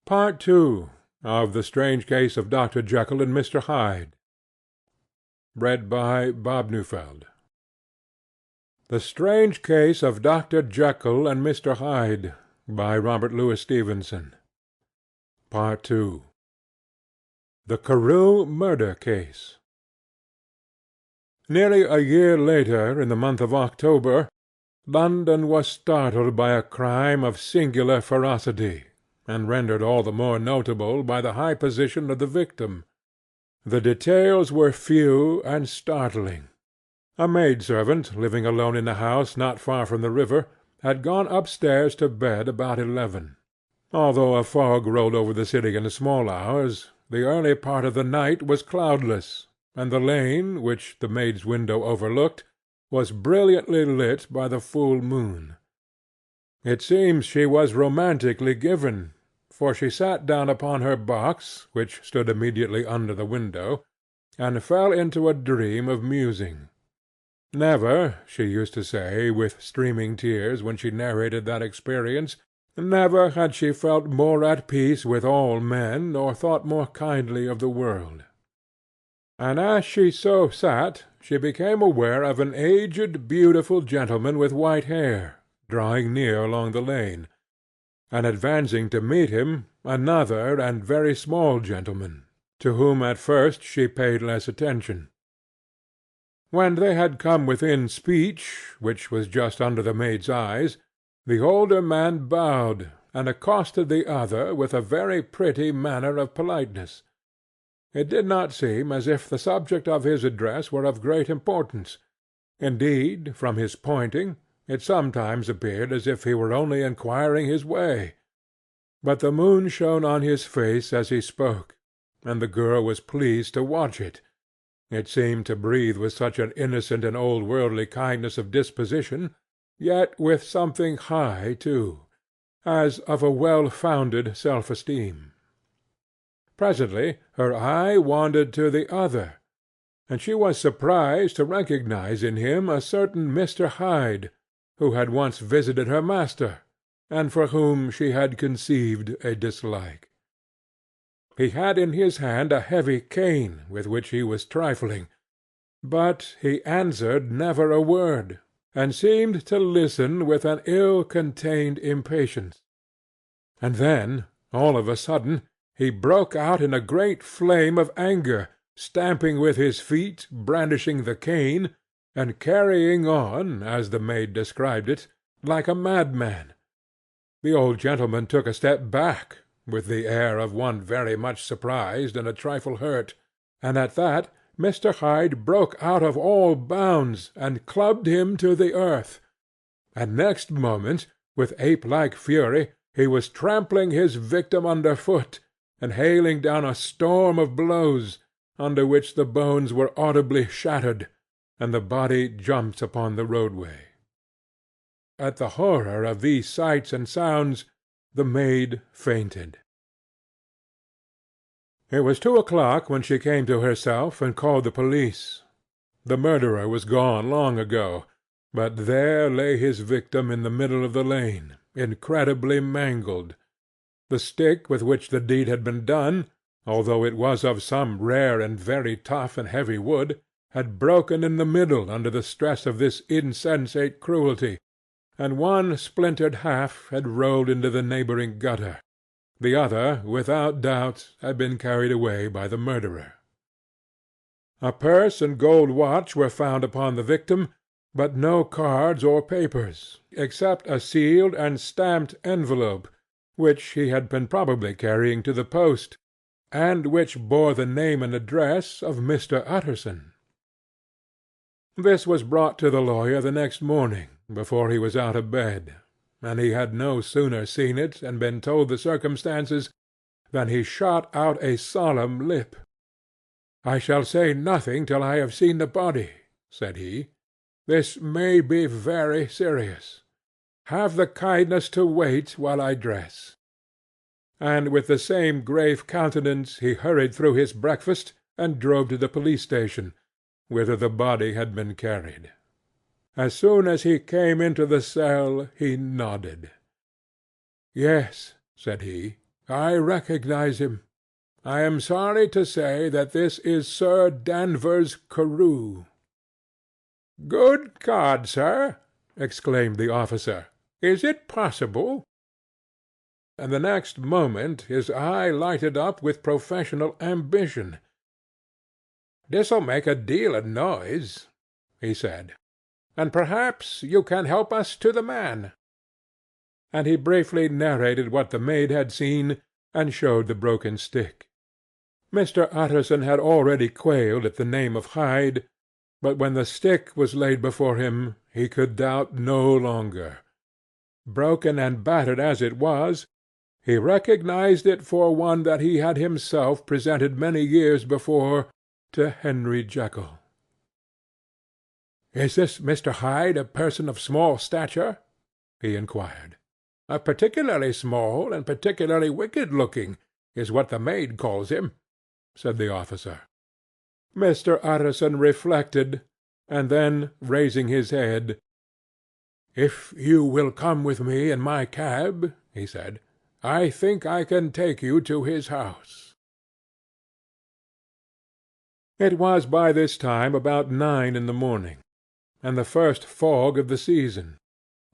Part II. Of the Strange Case of Dr. Jekyll and Mr. Hyde. Read by Bob Neufeld. The Strange Case of Dr. Jekyll and Mr. Hyde, by Robert Louis Stevenson. Part II. The Carew Murder Case. Nearly a year later, in the month of October, London was startled by a crime of singular ferocity, and rendered all the more notable by the high position of the victim. The details were few and startling. A maid-servant, living alone in a house not far from the river, had gone upstairs to bed about 11. Although a fog rolled over the city in the small hours, the early part of the night was cloudless, and the lane, which the maid's window overlooked, was brilliantly lit by the full moon. It seems she was romantically given, for she sat down upon her box, which stood immediately under the window, and fell into a dream of musing. Never, she used to say, with streaming tears, when she narrated that experience, never had she felt more at peace with all men, or thought more kindly of the world. And as she so sat, she became aware of an aged, beautiful gentleman with white hair, drawing near along the lane, and advancing to meet him, another and very small gentleman, to whom at first she paid less attention. When they had come within speech, which was just under the maid's eyes, the older man bowed, and accosted the other with a very pretty manner of politeness. It did not seem as if the subject of his address were of great importance. Indeed, from his pointing, it sometimes appeared as if he were only inquiring his way. But the moon shone on his face as he spoke, and the girl was pleased to watch it. It seemed to breathe with such an innocent and old-worldly kindness of disposition, yet with something high too, as of a well-founded self-esteem. Presently her eye wandered to the other, and she was surprised to recognize in him a certain Mr. Hyde, who had once visited her master, and for whom she had conceived a dislike. He had in his hand a heavy cane, with which he was trifling, but he answered never a word, and seemed to listen with an ill-contained impatience. And then, all of a sudden, he broke out in a great flame of anger, stamping with his feet, brandishing the cane, and carrying on, as the maid described it, like a madman. The old gentleman took a step back, with the air of one very much surprised and a trifle hurt, and at that Mr. Hyde broke out of all bounds, and clubbed him to the earth, and next moment, with ape-like fury, he was trampling his victim under foot, and hailing down a storm of blows, under which the bones were audibly shattered, and the body jumped upon the roadway. At the horror of these sights and sounds, the maid fainted. It was 2 o'clock when she came to herself and called the police. The murderer was gone long ago, but there lay his victim in the middle of the lane, incredibly mangled. The stick with which the deed had been done, although it was of some rare and very tough and heavy wood, had broken in the middle under the stress of this insensate cruelty, and one splintered half had rolled into the neighbouring gutter. The other, without doubt, had been carried away by the murderer. A purse and gold watch were found upon the victim, but no cards or papers, except a sealed and stamped envelope, which he had been probably carrying to the post, and which bore the name and address of Mr. Utterson. This was brought to the lawyer the next morning, before he was out of bed, and he had no sooner seen it and been told the circumstances than he shot out a solemn lip. "I shall say nothing till I have seen the body," said he. "This may be very serious. Have the kindness to wait while I dress." And with the same grave countenance he hurried through his breakfast and drove to the police station, whither the body had been carried. As soon as he came into the cell he nodded. "Yes," said he, I recognize him. I am sorry to say that this is Sir Danvers Carew." "Good God, sir!" exclaimed the officer. "Is it possible?" And the next moment his eye lighted up with professional ambition. "This'll make a deal of noise," he said, "and perhaps you can help us to the man." And he briefly narrated what the maid had seen, and showed the broken stick. Mr. Utterson had already quailed at the name of Hyde, but when the stick was laid before him he could doubt no longer. Broken and battered as it was, he recognized it for one that he had himself presented many years before to Henry Jekyll. "Is this Mr. Hyde a person of small stature?" he inquired. "Particularly small and particularly wicked-looking is what the maid calls him," said the officer. Mr. Utterson reflected, and then, raising his head, "If you will come with me in my cab," he said, "I think I can take you to his house." It was by this time about 9 in the morning, and the first fog of the season.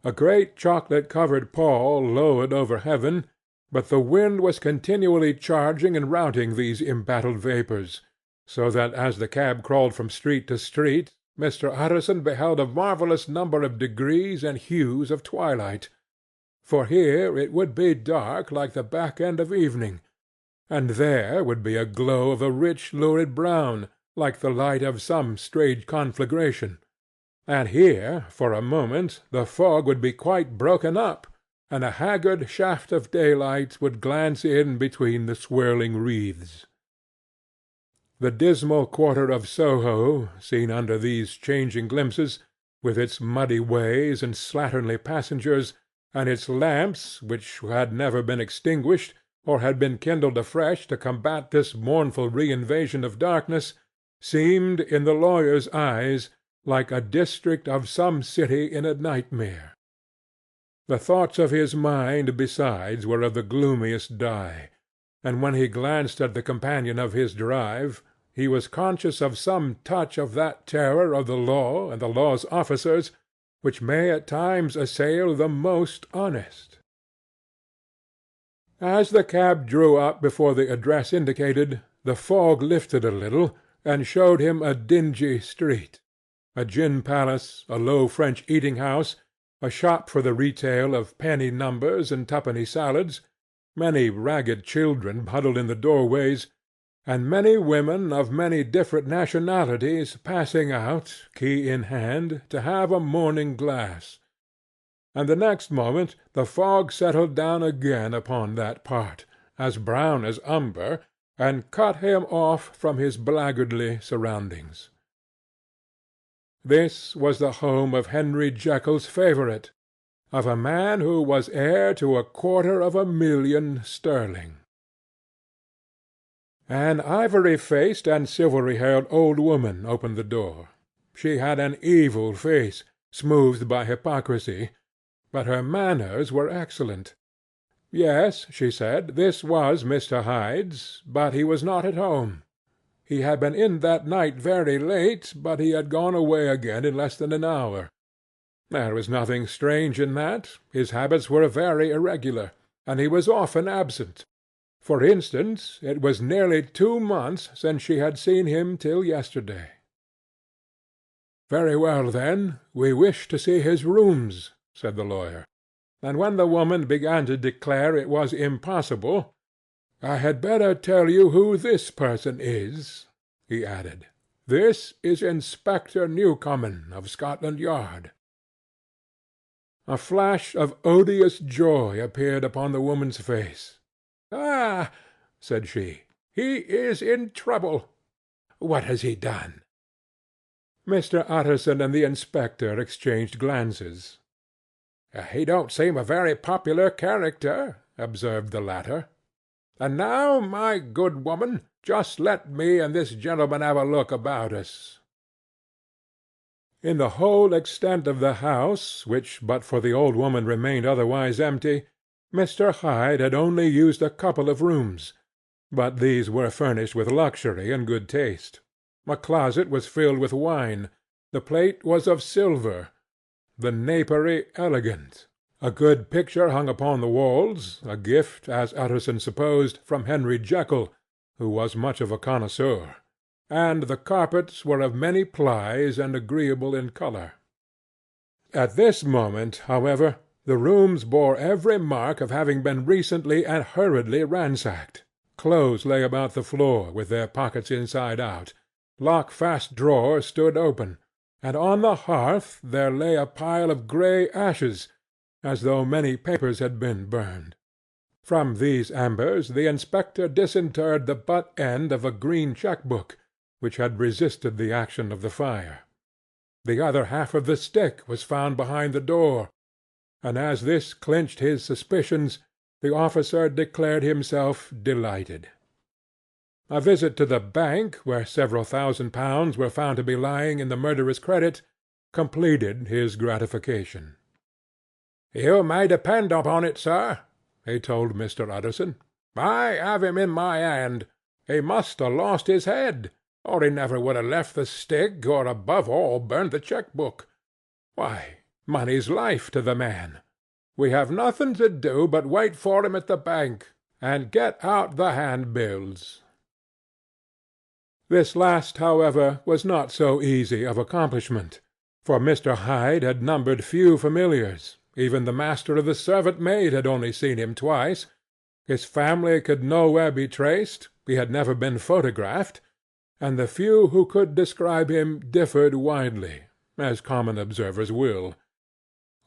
A great chocolate-covered pall lowered over heaven, but the wind was continually charging and routing these embattled vapours, so that as the cab crawled from street to street, Mr. Utterson beheld a marvellous number of degrees and hues of twilight, for here it would be dark like the back end of evening, and there would be a glow of a rich lurid brown, like the light of some strange conflagration, and here, for a moment, the fog would be quite broken up, and a haggard shaft of daylight would glance in between the swirling wreaths. The dismal quarter of Soho, seen under these changing glimpses, with its muddy ways and slatternly passengers, and its lamps, which had never been extinguished, or had been kindled afresh to combat this mournful reinvasion of darkness, seemed, in the lawyer's eyes, like a district of some city in a nightmare. The thoughts of his mind, besides, were of the gloomiest dye, and when he glanced at the companion of his drive, he was conscious of some touch of that terror of the law and the law's officers which may at times assail the most honest. As the cab drew up before the address indicated, the fog lifted a little, and showed him a dingy street, a gin-palace, a low French eating-house, a shop for the retail of penny numbers and twopenny salads, many ragged children huddled in the doorways, and many women of many different nationalities passing out, key in hand, to have a morning glass. And the next moment the fog settled down again upon that part, as brown as umber, and cut him off from his blackguardly surroundings. This was the home of Henry Jekyll's favourite, of a man who was heir to 250,000 sterling. An ivory-faced and silvery-haired old woman opened the door. She had an evil face, smoothed by hypocrisy, but her manners were excellent. Yes, she said, this was Mr. Hyde's, but he was not at home. He had been in that night very late, but he had gone away again in less than an hour. There was nothing strange in that. His habits were very irregular, and he was often absent. For instance, it was nearly 2 months since she had seen him till yesterday. "Very well, then, we wish to see his rooms," said the lawyer. And when the woman began to declare it was impossible, "I had better tell you who this person is," he added. "This is Inspector Newcomen, of Scotland Yard." A flash of odious joy appeared upon the woman's face. "Ah!" said she, "he is in trouble. What has he done?" Mr. Utterson and the inspector exchanged glances. "He don't seem a very popular character," observed the latter. "And now, my good woman, just let me and this gentleman have a look about us." In the whole extent of the house, which but for the old woman remained otherwise empty, Mr. Hyde had only used a couple of rooms, but these were furnished with luxury and good taste. A closet was filled with wine, the plate was of silver, the napery elegant. A good picture hung upon the walls, a gift, as Utterson supposed, from Henry Jekyll, who was much of a connoisseur, and the carpets were of many plies and agreeable in colour. At this moment, however, the rooms bore every mark of having been recently and hurriedly ransacked. Clothes lay about the floor, with their pockets inside out. Lock-fast drawers stood open, and on the hearth there lay a pile of grey ashes, as though many papers had been burned. From these embers the inspector disinterred the butt end of a green cheque-book, which had resisted the action of the fire. The other half of the stick was found behind the door, and as this clinched his suspicions, the officer declared himself delighted. A visit to the bank, where several £1,000 were found to be lying in the murderer's credit, completed his gratification. "You may depend upon it, sir," he told Mr. Utterson. "I have him in my hand. He must have lost his head, or he never would have left the stick, or, above all, burned the cheque-book. Why, money's life to the man. We have nothing to do but wait for him at the bank, and get out the handbills." This last, however, was not so easy of accomplishment, for Mr. Hyde had numbered few familiars. Even the master of the servant-maid had only seen him twice. His family could nowhere be traced, he had never been photographed, and the few who could describe him differed widely, as common observers will.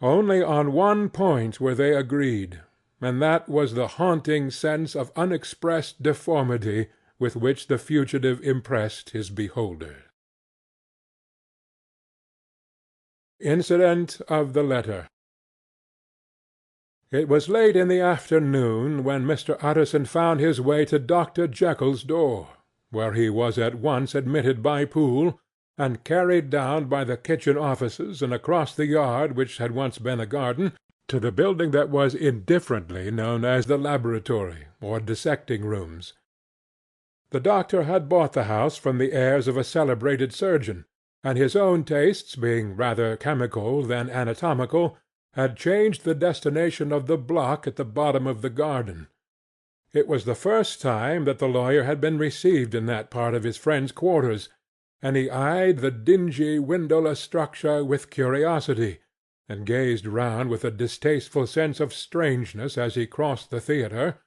Only on one point were they agreed, and that was the haunting sense of unexpressed deformity with which the fugitive impressed his beholder. Incident of the letter. It was late in the afternoon when Mr. Utterson found his way to Dr. Jekyll's door, where he was at once admitted by Poole, and carried down by the kitchen offices and across the yard which had once been a garden, to the building that was indifferently known as the laboratory, or dissecting rooms. The doctor had bought the house from the heirs of a celebrated surgeon, and his own tastes being rather chemical than anatomical, had changed the destination of the block at the bottom of the garden. It was the first time that the lawyer had been received in that part of his friend's quarters, and he eyed the dingy windowless structure with curiosity, and gazed round with a distasteful sense of strangeness as he crossed the theatre,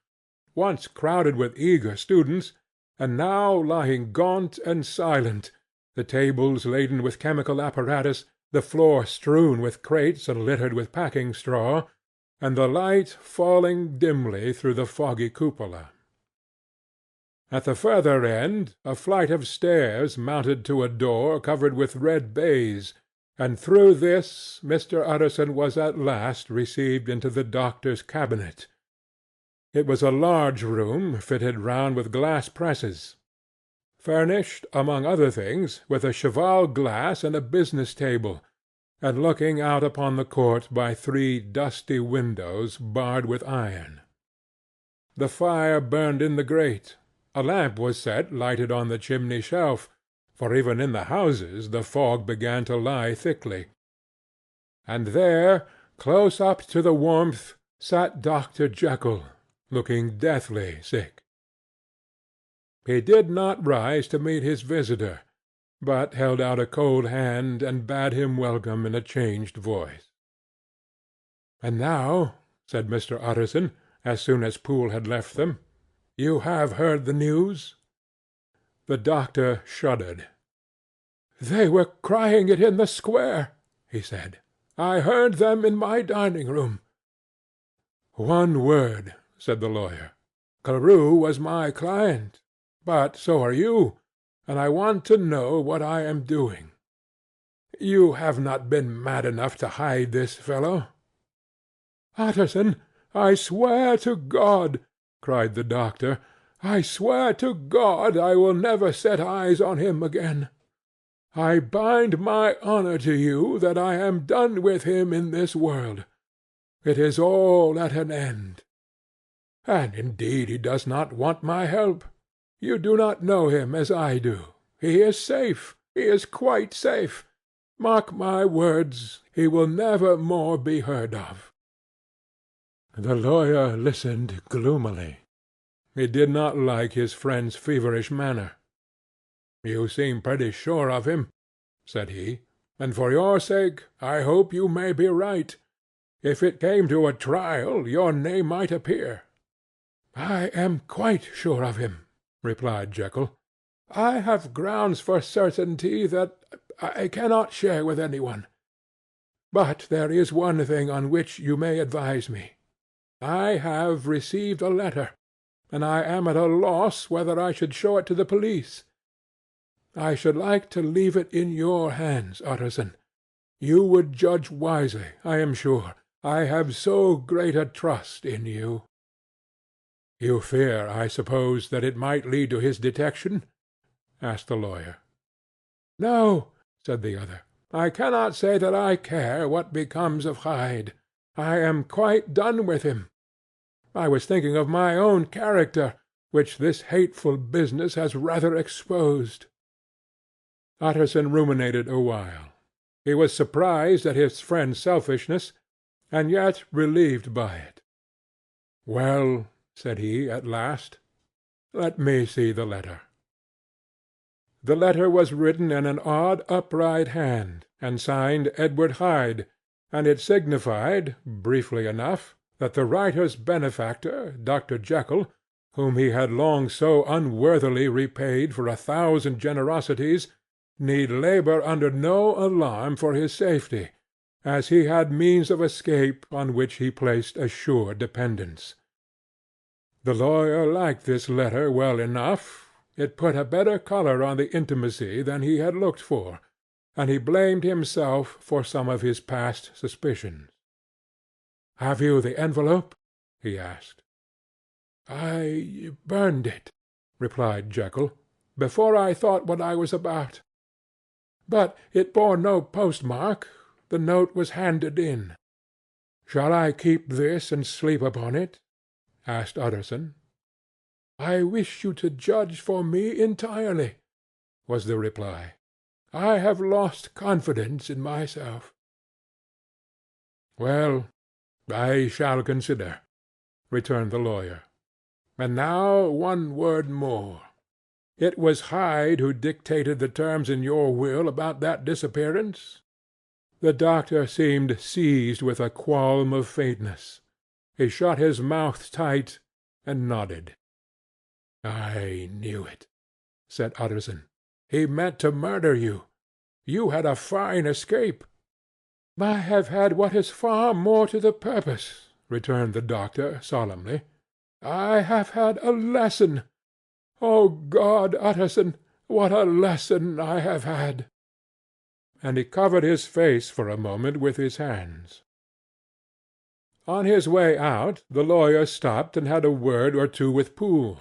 once crowded with eager students, and now lying gaunt and silent, the tables laden with chemical apparatus, the floor strewn with crates and littered with packing straw, and the light falling dimly through the foggy cupola. At the further end a flight of stairs mounted to a door covered with red baize, and through this Mr. Utterson was at last received into the doctor's cabinet. It was a large room fitted round with glass presses, furnished, among other things, with a cheval glass and a business table, and looking out upon the court by 3 dusty windows barred with iron. The fire burned in the grate. A lamp was set lighted on the chimney shelf, for even in the houses the fog began to lie thickly. And there, close up to the warmth, sat Dr. Jekyll, looking deathly sick. He did not rise to meet his visitor, but held out a cold hand and bade him welcome in a changed voice. "And now," said Mr. Utterson, as soon as Poole had left them, "you have heard the news?" The doctor shuddered. "They were crying it in the square," he said. "I heard them in my dining-room." "One word," said the lawyer. "Carew was my client, but so are you, and I want to know what I am doing. You have not been mad enough to hide this fellow?" "Utterson, I swear to God," cried the doctor, "I swear to God I will never set eyes on him again. I bind my honour to you that I am done with him in this world. It is all at an end. and indeed he does not want my help. You do not know him as I do. He is safe. He is quite safe. Mark my words, he will never more be heard of." The lawyer listened gloomily. He did not like his friend's feverish manner. "You seem pretty sure of him," said he, "and for your sake I hope you may be right. If it came to a trial, your name might appear." "I am quite sure of him," replied Jekyll. "I have grounds for certainty that I cannot share with any one. But there is one thing on which you may advise me. I have received a letter, and I am at a loss whether I should show it to the police. I should like to leave it in your hands, Utterson. You would judge wisely, I am sure. I have so great a trust in you." "You fear, I suppose, that it might lead to his detection?" asked the lawyer. "No," said the other. "I cannot say that I care what becomes of Hyde. I am quite done with him. I was thinking of my own character, which this hateful business has rather exposed." Utterson ruminated a while. He was surprised at his friend's selfishness, and yet relieved by it. "Well," said he at last, "let me see the letter." The letter was written in an odd upright hand, and signed Edward Hyde, and it signified, briefly enough, that the writer's benefactor, Dr. Jekyll, whom he had long so unworthily repaid for 1,000 generosities, need labour under no alarm for his safety, as he had means of escape on which he placed a sure dependence. The lawyer liked this letter well enough. It put a better colour on the intimacy than he had looked for, and he blamed himself for some of his past suspicions. "Have you the envelope?" he asked. "I burned it," replied Jekyll, "before I thought what I was about. But it bore no postmark. The note was handed in." "Shall I keep this and sleep upon it?" asked Utterson. "I wish you to judge for me entirely," was the reply. "I have lost confidence in myself." "Well, I shall consider," returned the lawyer. "And now one word more. It was Hyde who dictated the terms in your will about that disappearance?" The doctor seemed seized with a qualm of faintness. He shut his mouth tight and nodded. "I knew it," said Utterson. "He meant to murder you. You had a fine escape." "I have had what is far more to the purpose," returned the doctor solemnly. "I have had a lesson. O God, Utterson, what a lesson I have had!" And he covered his face for a moment with his hands. On his way out the lawyer stopped and had a word or two with Poole.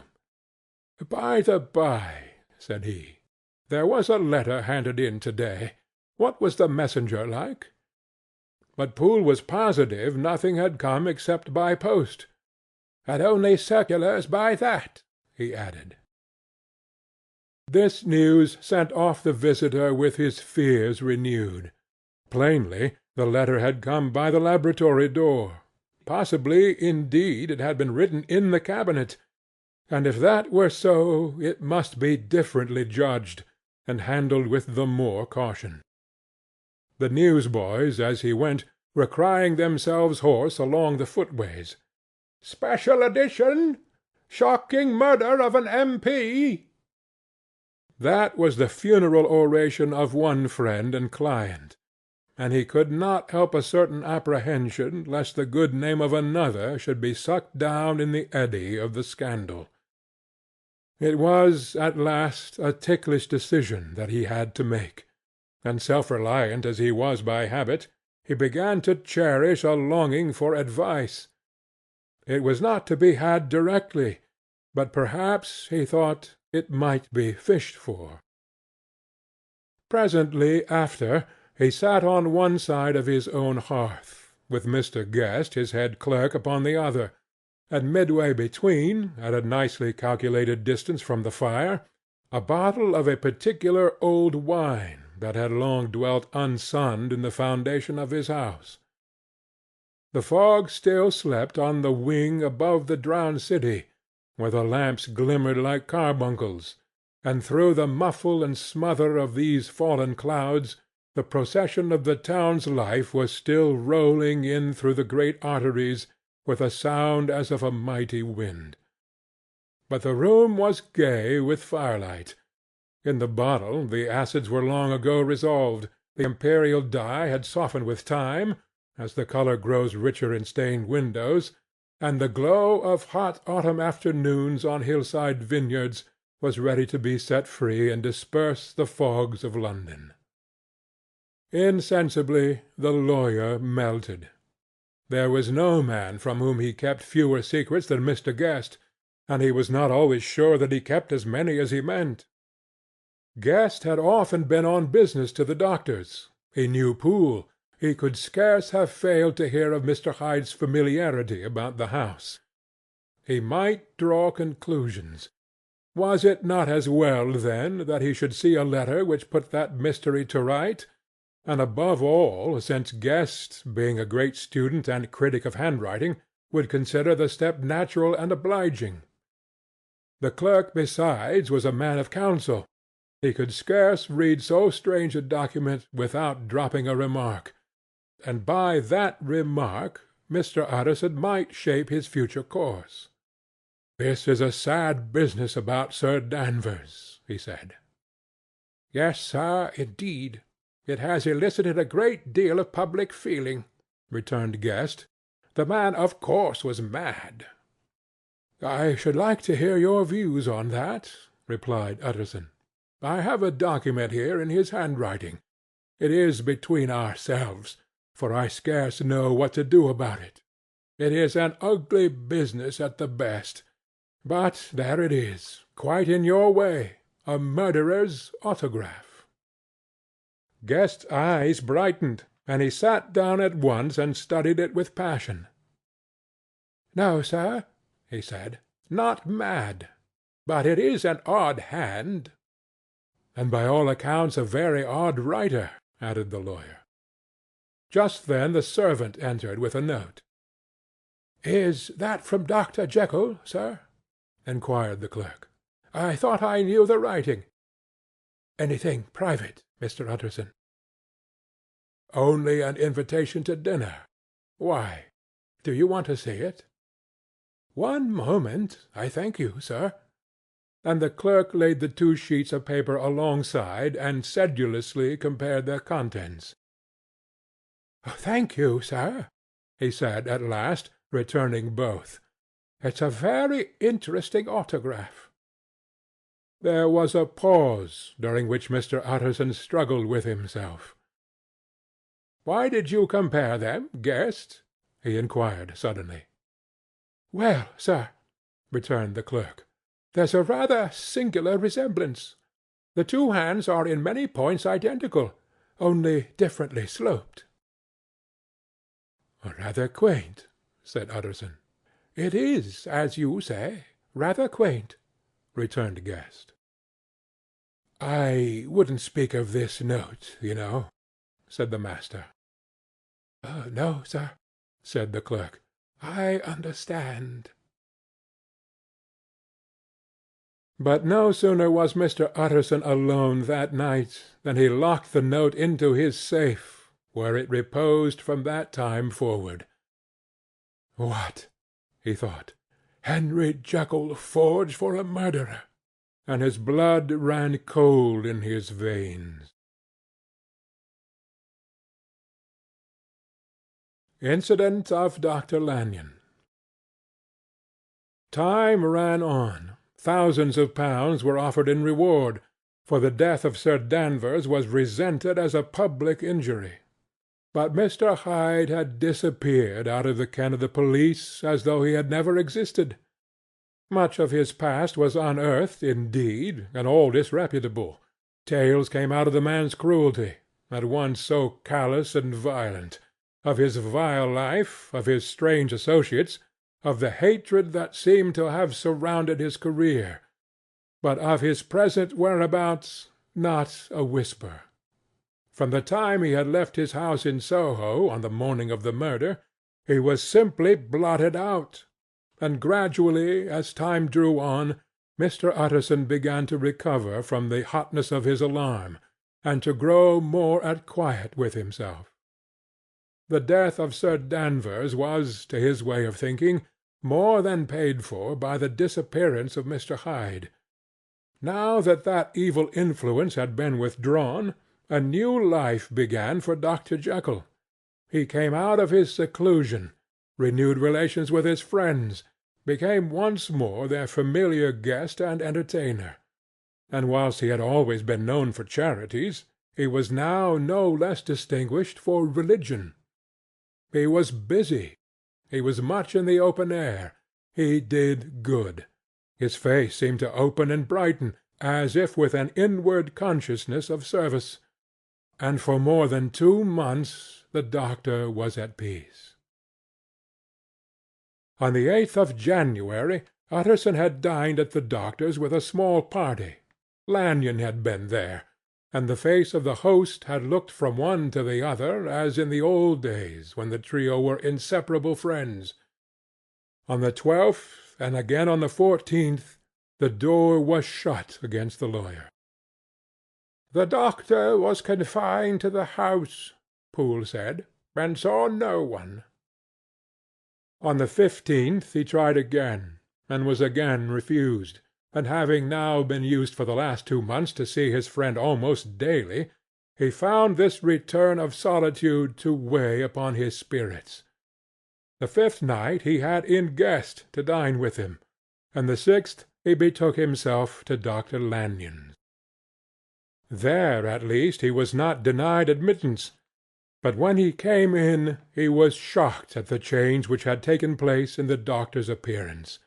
"By the by," said he, "there was a letter handed in to-day. What was the messenger like?" But Poole was positive nothing had come except by post. "And only circulars by that," he added. This news sent off the visitor with his fears renewed. Plainly the letter had come by the laboratory door. Possibly, indeed, it had been written in the cabinet, and if that were so, it must be differently judged, and handled with the more caution. The newsboys, as he went, were crying themselves hoarse along the footways. "Special edition! Shocking murder of an M.P.!" That was the funeral oration of one friend and client, and he could not help a certain apprehension lest the good name of another should be sucked down in the eddy of the scandal. It was, at last, a ticklish decision that he had to make, and self-reliant as he was by habit, he began to cherish a longing for advice. It was not to be had directly, but perhaps, he thought, it might be fished for. Presently after, he sat on one side of his own hearth, with Mr. Guest, his head clerk, upon the other. and midway between, at a nicely calculated distance from the fire, a bottle of a particular old wine that had long dwelt unsunned in the foundation of his house. The fog still slept on the wing above the drowned city, where the lamps glimmered like carbuncles, and through the muffle and smother of these fallen clouds the procession of the town's life was still rolling in through the great arteries with a sound as of a mighty wind. But the room was gay with firelight. In the bottle the acids were long ago resolved, the imperial dye had softened with time, as the colour grows richer in stained windows, and the glow of hot autumn afternoons on hillside vineyards was ready to be set free and disperse the fogs of London. Insensibly the lawyer melted. There was no man from whom he kept fewer secrets than Mr. Guest, and he was not always sure that he kept as many as he meant. Guest had often been on business to the doctor's. He knew Poole. He could scarce have failed to hear of Mr. Hyde's familiarity about the house. He might draw conclusions. Was it not as well, then, that he should see a letter which put that mystery to right? And above all, since Guest, being a great student and critic of handwriting, would consider the step natural and obliging. The clerk, besides, was a man of counsel. He could scarce read so strange a document without dropping a remark, and by that remark Mr. Utterson might shape his future course. "This is a sad business about Sir Danvers," he said. "Yes, sir, indeed. It has elicited a great deal of public feeling," returned Guest. "The man of course was mad." "I should like to hear your views on that," replied Utterson. "I have a document here in his handwriting. It is between ourselves, for I scarce know what to do about it. It is an ugly business at the best, but there it is, quite in your way, a murderer's autograph." Guest's eyes brightened, and he sat down at once and studied it with passion. "No, sir," he said, "not mad. But it is an odd hand." "And by all accounts a very odd writer," added the lawyer. Just then the servant entered with a note. "Is that from Dr. Jekyll, sir?" inquired the clerk. "I thought I knew the writing." "Anything private, Mr. Utterson?" "Only an invitation to dinner. Why? Do you want to see it?" "One moment, I thank you, sir." And the clerk laid the 2 sheets of paper alongside and sedulously compared their contents. "Thank you, sir," he said at last, returning both. "It's a very interesting autograph." There was a pause, during which Mr. Utterson struggled with himself. "Why did you compare them, Guest?" he inquired suddenly. "Well, sir," returned the clerk, "there's a rather singular resemblance. The 2 hands are in many points identical, only differently sloped." "Rather quaint," said Utterson. "It is, as you say, rather quaint," returned Guest. "I wouldn't speak of this note, you know," said the master. "No, sir," said the clerk. "I understand." But no sooner was Mr. Utterson alone that night than he locked the note into his safe, where it reposed from that time forward. "What!" he thought, "Henry Jekyll forged for a murderer!" and his blood ran cold in his veins. Incident of Dr. Lanyon. Time ran on. Thousands of pounds were offered in reward, for the death of Sir Danvers was resented as a public injury. But Mr. Hyde had disappeared out of the ken of the police as though he had never existed. Much of his past was unearthed, indeed, and all disreputable. Tales came out of the man's cruelty, at once so callous and violent, of his vile life, of his strange associates, of the hatred that seemed to have surrounded his career, but of his present whereabouts not a whisper. From the time he had left his house in Soho on the morning of the murder, he was simply blotted out, and gradually, as time drew on, Mr. Utterson began to recover from the hotness of his alarm, and to grow more at quiet with himself. The death of Sir Danvers was, to his way of thinking, more than paid for by the disappearance of Mr. Hyde. Now that that evil influence had been withdrawn, a new life began for Dr. Jekyll. He came out of his seclusion, renewed relations with his friends, became once more their familiar guest and entertainer, and whilst he had always been known for charities, he was now no less distinguished for religion. He was busy. He was much in the open air. He did good. His face seemed to open and brighten, as if with an inward consciousness of service, and for more than 2 months the doctor was at peace. On the 8th of January, Utterson had dined at the doctor's with a small party. Lanyon had been there, and the face of the host had looked from one to the other as in the old days when the trio were inseparable friends. On the 12th, and again on the 14th, the door was shut against the lawyer. "The doctor was confined to the house," Poole said, "and saw no one." On the 15th he tried again, and was again refused, and having now been used for the last 2 months to see his friend almost daily, he found this return of solitude to weigh upon his spirits. The 5th night he had in guest to dine with him, and the 6th he betook himself to Dr. Lanyon's. There at least he was not denied admittance, but when he came in he was shocked at the change which had taken place in the doctor's appearance.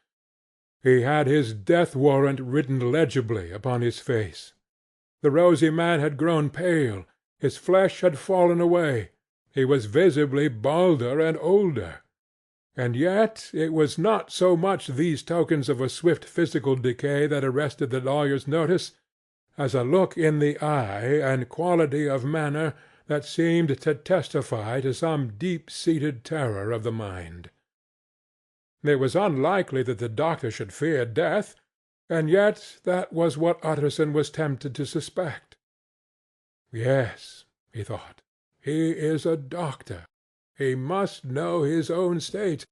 He had his death-warrant written legibly upon his face. The rosy man had grown pale, his flesh had fallen away, he was visibly balder and older. And yet it was not so much these tokens of a swift physical decay that arrested the lawyer's notice, as a look in the eye and quality of manner that seemed to testify to some deep-seated terror of the mind. It was unlikely that the doctor should fear death, and yet that was what Utterson was tempted to suspect. Yes, he thought, he is a doctor. He must know his own state,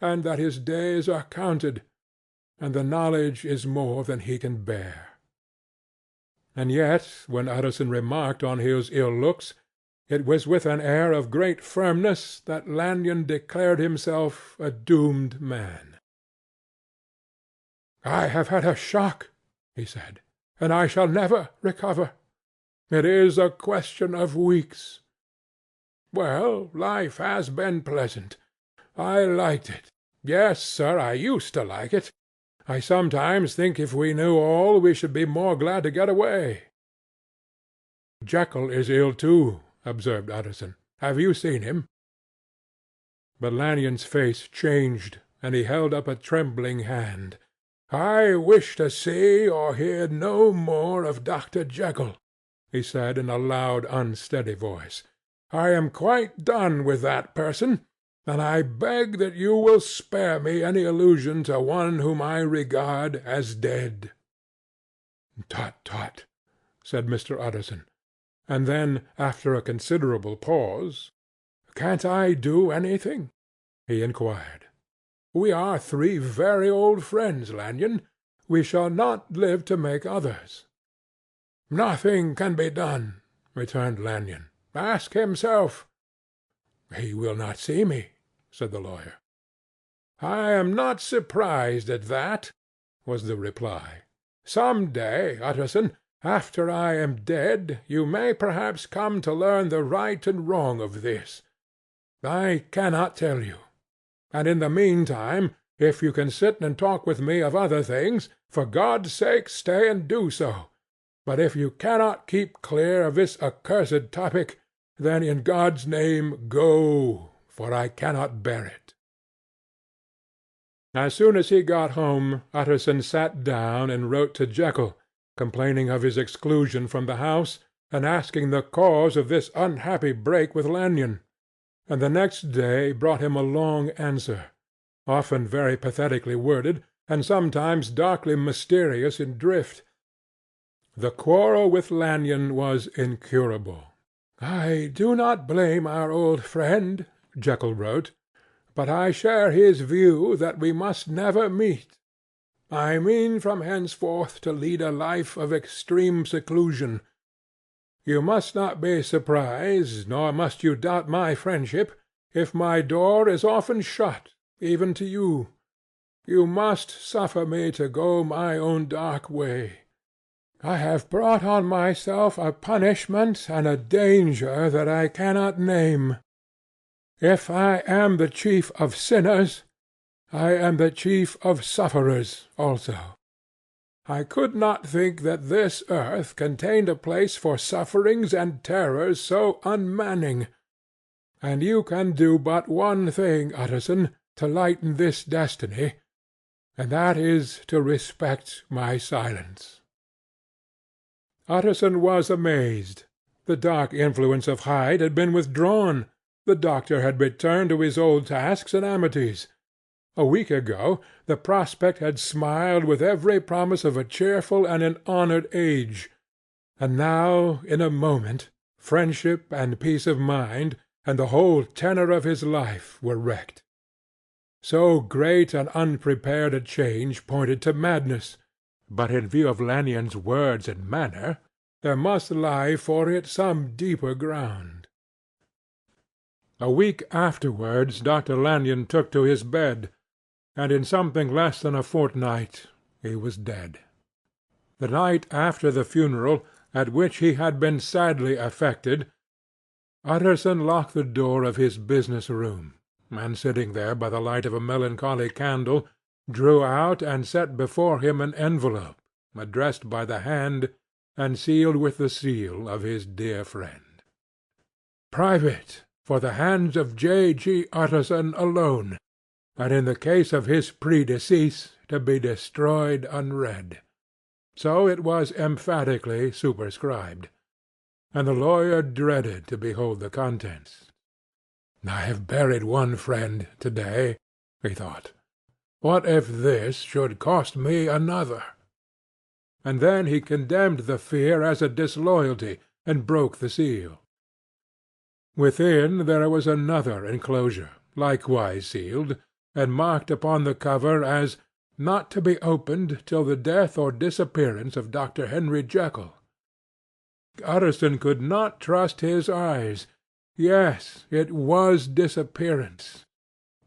and that his days are counted, and the knowledge is more than he can bear. And yet, when Utterson remarked on his ill looks, it was with an air of great firmness that Lanyon declared himself a doomed man. "I have had a shock," he said, "and I shall never recover. It is a question of weeks. Well, life has been pleasant. I liked it. Yes, sir, I used to like it. I sometimes think if we knew all, we should be more glad to get away." "Jekyll is ill too," observed Utterson. "Have you seen him?" But Lanyon's face changed, and he held up a trembling hand. "I wish to see or hear no more of Dr. Jekyll," he said in a loud, unsteady voice. "I am quite done with that person, and I beg that you will spare me any allusion to one whom I regard as dead." "Tut, tut," said Mr. Utterson, and then, after a considerable pause, "Can't I do anything?" he inquired. "We are 3 very old friends, Lanyon. We shall not live to make others." "Nothing can be done," returned Lanyon. "Ask himself." "He will not see me," said the lawyer. "I am not surprised at that," was the reply. "Some day, Utterson, after I am dead, you may perhaps come to learn the right and wrong of this. I cannot tell you. And in the meantime, if you can sit and talk with me of other things, for God's sake stay and do so. But if you cannot keep clear of this accursed topic, then in God's name go, for I cannot bear it." As soon as he got home, Utterson sat down and wrote to Jekyll, complaining of his exclusion from the house, and asking the cause of this unhappy break with Lanyon, and the next day brought him a long answer, often very pathetically worded, and sometimes darkly mysterious in drift. The quarrel with Lanyon was incurable. "I do not blame our old friend," Jekyll wrote, "but I share his view that we must never meet. I mean from henceforth to lead a life of extreme seclusion. You must not be surprised, nor must you doubt my friendship, if my door is often shut, even to you. You must suffer me to go my own dark way. I have brought on myself a punishment and a danger that I cannot name. If I am the chief of sinners, I am the chief of sufferers also. I could not think that this earth contained a place for sufferings and terrors so unmanning. And you can do but one thing, Utterson, to lighten this destiny, and that is to respect my silence." Utterson was amazed. The dark influence of Hyde had been withdrawn. The doctor had returned to his old tasks and amities. A week ago the prospect had smiled with every promise of a cheerful and an honoured age, and now, in a moment, friendship and peace of mind, and the whole tenor of his life were wrecked. So great and unprepared a change pointed to madness, but in view of Lanyon's words and manner, there must lie for it some deeper ground. A week afterwards Dr. Lanyon took to his bed, and in something less than a fortnight he was dead. The night after the funeral, at which he had been sadly affected, Utterson locked the door of his business room, and sitting there by the light of a melancholy candle, drew out and set before him an envelope, addressed by the hand, and sealed with the seal of his dear friend. "Private, for the hands of J. G. Utterson alone, and in the case of his predecease to be destroyed unread." So it was emphatically superscribed, and the lawyer dreaded to behold the contents. "I have buried one friend to-day," he thought. "What if this should cost me another?" And then he condemned the fear as a disloyalty, and broke the seal. Within there was another enclosure, likewise sealed, and marked upon the cover as "not to be opened till the death or disappearance of Dr. Henry Jekyll." Utterson could not trust his eyes. Yes, it was disappearance.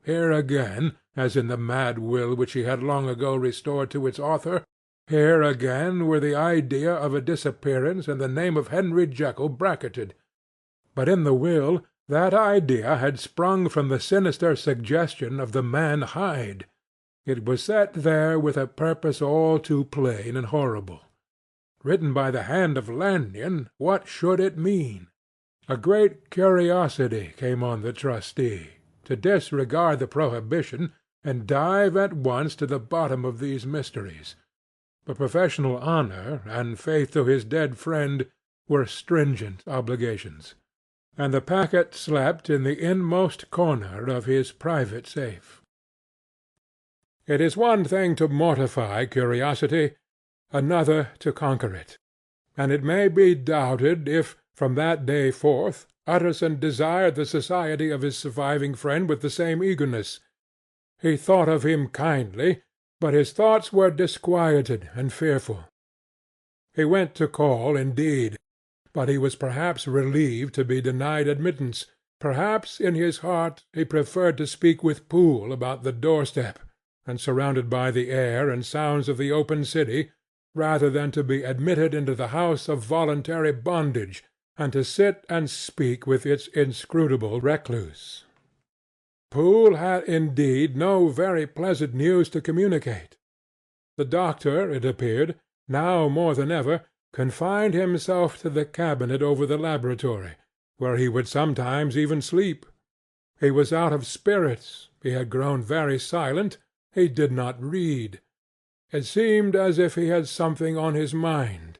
Here again, as in the mad will which he had long ago restored to its author, here again were the idea of a disappearance and the name of Henry Jekyll bracketed. But in the will that idea had sprung from the sinister suggestion of the man Hyde. It was set there with a purpose all too plain and horrible. Written by the hand of Lanyon, what should it mean? A great curiosity came on the trustee, to disregard the prohibition, and dive at once to the bottom of these mysteries. But professional honour and faith to his dead friend were stringent obligations, and the packet slept in the inmost corner of his private safe. It is one thing to mortify curiosity, another to conquer it, and it may be doubted if, from that day forth, Utterson desired the society of his surviving friend with the same eagerness. He thought of him kindly, but his thoughts were disquieted and fearful. He went to call, indeed, but he was perhaps relieved to be denied admittance. Perhaps in his heart he preferred to speak with Poole about the doorstep, and surrounded by the air and sounds of the open city, rather than to be admitted into the house of voluntary bondage, and to sit and speak with its inscrutable recluse. Poole had indeed no very pleasant news to communicate. The doctor, it appeared, now more than ever, confined himself to the cabinet over the laboratory, where he would sometimes even sleep. He was out of spirits, he had grown very silent, He did not read. It seemed as if he had something on his mind.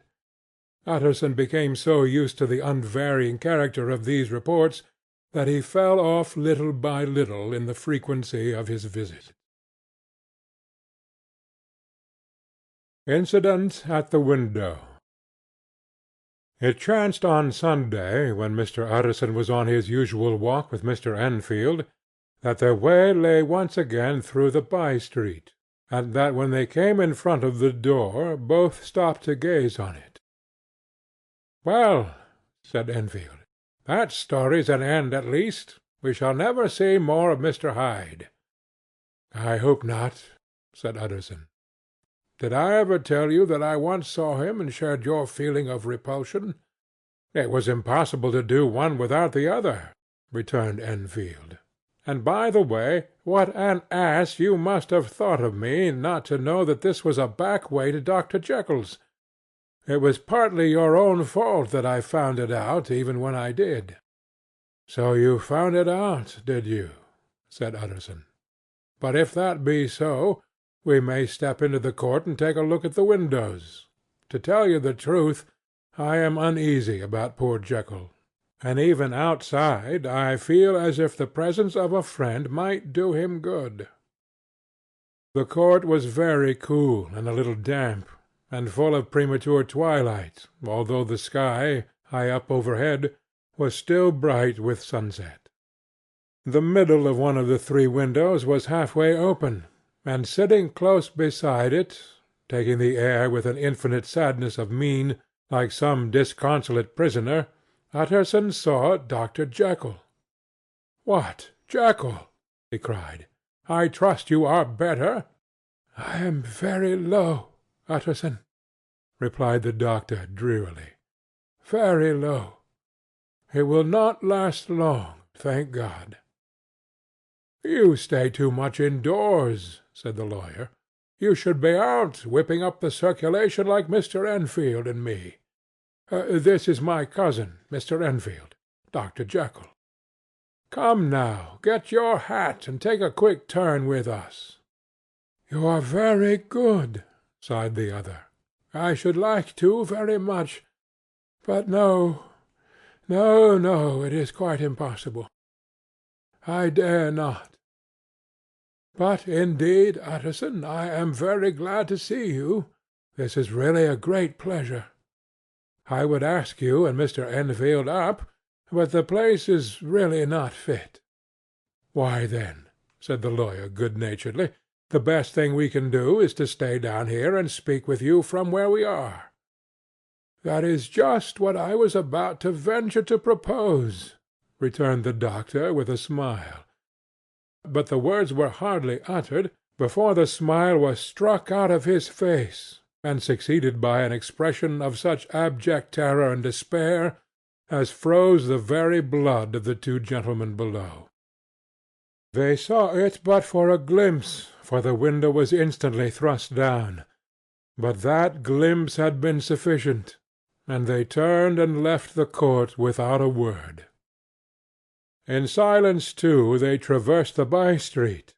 Utterson became so used to the unvarying character of these reports that he fell off little by little in the frequency of his visits. Incident at the window. It chanced on Sunday, when Mr. Utterson was on his usual walk with Mr. Enfield, that their way lay once again through the by-street, and that when they came in front of the door both stopped to gaze on it. "Well," said Enfield, "that story's an end at least. We shall never see more of Mr. Hyde." "I hope not," said Utterson. "Did I ever tell you that I once saw him and shared your feeling of repulsion?" "It was impossible to do one without the other," returned Enfield. "And by the way, what an ass you must have thought of me not to know that this was a back way to Dr. Jekyll's. It was partly your own fault that I found it out even when I did." "So you found it out, did you?" said Utterson. "But if that be so, we may step into the court and take a look at the windows. To tell you the truth, I am uneasy about poor Jekyll, and even outside I feel as if the presence of a friend might do him good." The court was very cool and a little damp, and full of premature twilight, although the sky, high up overhead, was still bright with sunset. The middle of one of the three windows was half-way open, and sitting close beside it, taking the air with an infinite sadness of mien, like some disconsolate prisoner, Utterson saw Dr. Jekyll. "What, Jekyll!" he cried. "I trust you are better?" "I am very low, Utterson," replied the doctor drearily. "Very low. It will not last long, thank God." "You stay too much indoors," said the lawyer. "You should be out, whipping up the circulation like Mr. Enfield and me. This is my cousin, Mr. Enfield, Dr. Jekyll. Come now, get your hat, and take a quick turn with us." "You are very good," sighed the other. "I should like to very much. But no, it is quite impossible. I dare not. But indeed, Utterson, I am very glad to see you. This is really a great pleasure. I would ask you and Mr. Enfield up, but the place is really not fit." "Why, then," said the lawyer good-naturedly, "the best thing we can do is to stay down here and speak with you from where we are." "That is just what I was about to venture to propose," returned the doctor with a smile. But the words were hardly uttered before the smile was struck out of his face, and succeeded by an expression of such abject terror and despair as froze the very blood of the two gentlemen below. They saw it but for a glimpse, for the window was instantly thrust down, but that glimpse had been sufficient, and they turned and left the court without a word. In silence, too, they traversed the by-street,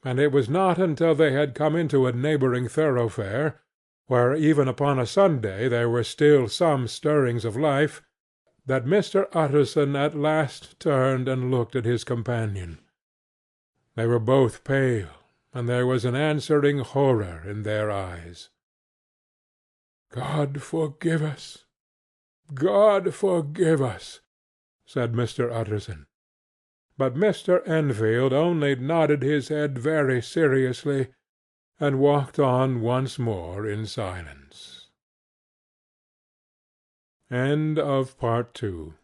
and it was not until they had come into a neighbouring thoroughfare, where even upon a Sunday there were still some stirrings of life, that Mr. Utterson at last turned and looked at his companion. They were both pale, and there was an answering horror in their eyes. "God forgive us! God forgive us!" said Mr. Utterson. But Mr. Enfield only nodded his head very seriously, and walked on once more in silence. End of Part 2.